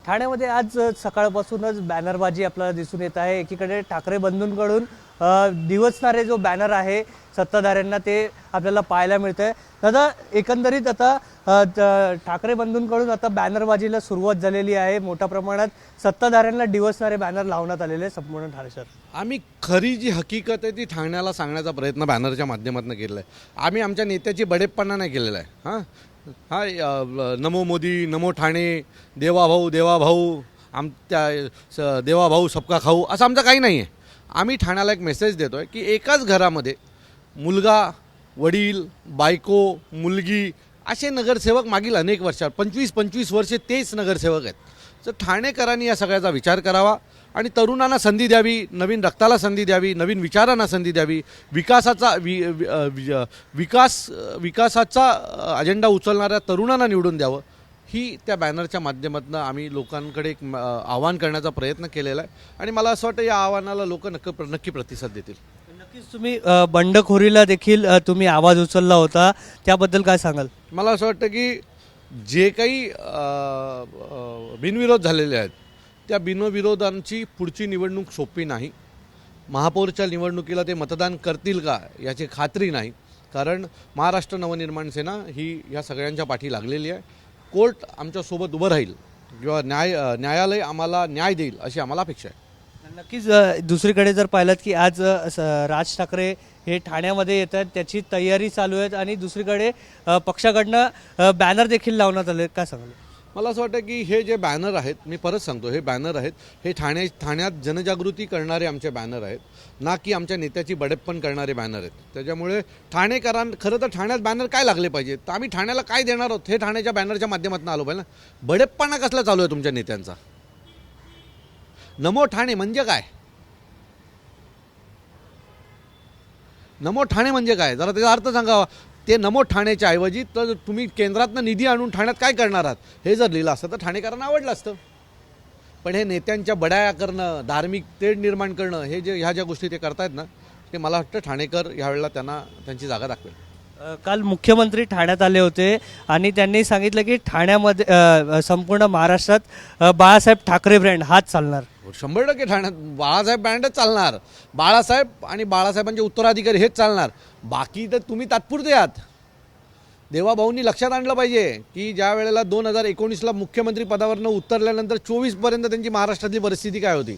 ठाण्यामध्ये आज सकाळपासूनच बॅनरबाजी आपल्याला दिसून येत आहे। एकीकडे ठाकरे बंधूंकडून दिवसणारे जो बॅनर आहे सत्ताधाऱ्यांना ते आपल्याला पाहायला मिळतंय। दादा, एकंदरीत आता ठाकरे बंधूंकडून आता बॅनरबाजीला सुरुवात झालेली आहे। मोठ्या प्रमाणात सत्ताधाऱ्यांना दिवसणारे बॅनर लावण्यात आलेले आहे संपूर्ण ठाणे शहर। आम्ही खरी जी हकीकत आहे ती ठाण्याला सांगण्याचा प्रयत्न बॅनरच्या माध्यमातून केलेला आहे। आम्ही आमच्या नेत्याची बडेपणा नाही केलेला आहे। नमो मोदी, नमो ठाणे, देवा भाऊ आमच्या देवा भाऊ सबका खाऊ असं आमचं काही नाही आहे। आम्ही ठाण्याला एक मेसेज देतो आहे की एकाच घरामध्ये मुलगा, वडील, बायको, मुलगी असे नगरसेवक मागील अनेक वर्षात 25 वर्षे तेच नगरसेवक आहेत। तर ठाणेकरांनी या सगळ्याचा विचार करावा आणि तरुणांना संधी द्यावी, नवीन रक्ताला संधी द्यावी, नवीन विचारांना संधी द्यावी, विकासाचा अजेंडा उचलणाऱ्या तरुणांना निवडून द्यावं, ही त्या बॅनरच्या माध्यमातून आम्ही लोकांकडे एक आवाहन करण्याचा प्रयत्न केलेला आहे आणि मला असं वाटतं या आव्हानाला लोक नक्की प्रतिसाद देतील। नक्कीच तुम्ही बंडखोरीला देखील तुम्ही आवाज उचलला होता, त्याबद्दल काय सांगाल? मला असं वाटतं की जे काही बिनविरोध झालेले आहेत त्या बिनविरोधांची पुढची निवडणूक सोपी नाही। महापौरच्या निवडणुकीला ते मतदान करतील का याची खात्री नाही, कारण महाराष्ट्र नवनिर्माण सेना ही या सगळ्यांच्या पाठी लागलेली आहे। कोर्ट आमच्यासोबत उभं राहील किंवा न्यायालय आम्हाला न्याय देईल अशी आम्हाला अपेक्षा आहे। नक्कीच दुसरीकडे जर पाहिलं की आज राज ठाकरे हे ठाण्यामध्ये येतात, त्याची तयारी चालू आहे आणि दुसरीकडे पक्षाकडनं बॅनर देखील लावण्यात आले, काय सांगाल? मला असं वाटतं की हे जे बॅनर आहेत, मी परत सांगतो, हे बॅनर आहेत हे ठाण्यात जनजागृती करणारे आमचे बॅनर आहेत, ना की आमच्या नेत्याची बडेपण करणारे बॅनर आहेत। त्याच्यामुळे खरं तर ठाण्यात बॅनर काय लागले पाहिजे, तर आम्ही ठाण्याला काय देणार आहोत हे ठाण्याच्या बॅनरच्या माध्यमातून आलो पाहिजे ना। बडेपणा कसला चालू आहे तुमच्या नेत्यांचा? नमो ठाणे म्हणजे काय? नमो ठाणे म्हणजे काय, जरा त्याचा अर्थ सांगावा। ते नमो ठाण्याच्या ऐवजी तर तुम्ही केंद्रातनं निधी आणून ठाण्यात काय करणार आहात हे जर लिहिलं असतं तर ठाणेकरांना आवडलं असतं। पण हे नेत्यांच्या बडाया करणं, धार्मिक तेढ निर्माण करणं, हे जे ह्या ज्या गोष्टी ते करतायत ना, ते मला वाटतं ठाणेकर यावेळेला त्यांना त्यांची जागा दाखवेल। काल मुख्यमंत्री ठाण्यात आले होते आणि त्यांनी सांगितलं की ठाण्यामध्ये संपूर्ण महाराष्ट्रात बाळासाहेब ठाकरे ब्रँड हाच चालणार। 100% ठाण्यात बाळासाहेब ब्रँडच चालणार। बाळासाहेब आणि बाळासाहेबांचे उत्तराधिकारी हेच चालणार। बाकी तर तुम्ही तात्पुरते आहात। देवाभाऊंनी लक्षात आणलं पाहिजे की ज्या वेळेला 2019ला मुख्यमंत्री पदावरनं उतरल्यानंतर 24पर्यंत त्यांची महाराष्ट्रातली परिस्थिती काय होती,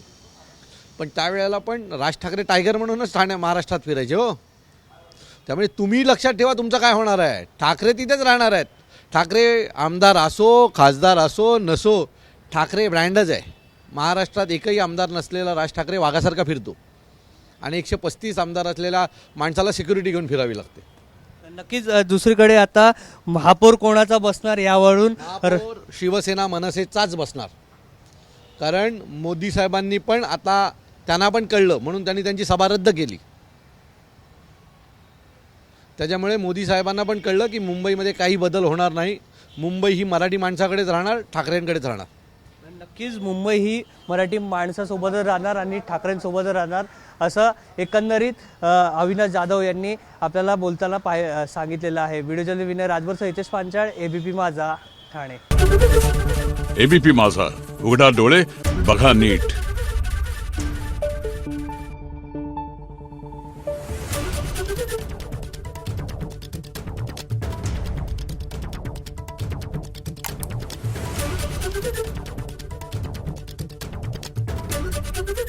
पण त्यावेळेला पण राज ठाकरे टायगर म्हणूनच महाराष्ट्रात फिरायचे हो। त्यामुळे तुम्ही लक्षात ठेवा तुमचं काय होणार आहे। ठाकरे तिथेच राहणार आहेत। ठाकरे आमदार असो, खासदार असो नसो, ठाकरे ब्रँडच आहे। महाराष्ट्रात एकही आमदार नसलेला राज ठाकरे वाघासारखा फिरतो आणि 135 आमदार असलेल्या माणसाला सिक्युरिटी घेऊन फिरावी लागते। नक्कीच दुसरीकडे आता महापौर कोणाचा बसणार यावरून शिवसेना मनसेचाच बसणार, कारण मोदी साहेबांनी पण आता त्यांना पण कळलं म्हणून त्यांनी त्यांची सभा रद्द केली। त्याच्यामुळे मोदी साहेबांना पण कळलं की मुंबईमध्ये काही बदल होणार नाही। मुंबई ही मराठी माणसाकडेच राहणार, ठाकरेंकडेच राहणार। नक्कीच मुंबई ही मराठी माणसासोबतच राहणार आणि ठाकरेंसोबतच राहणार असं एकंदरीत अविनाश जाधव यांनी आपल्याला बोलताना सांगितलेलं आहे। व्हिडिओ जर्नलिस्ट विनय राजभरसह हितेश पांचाळ, एबीपी माझा, ठाणे। एबीपी माझा, उघडा डोळे बघा नीट।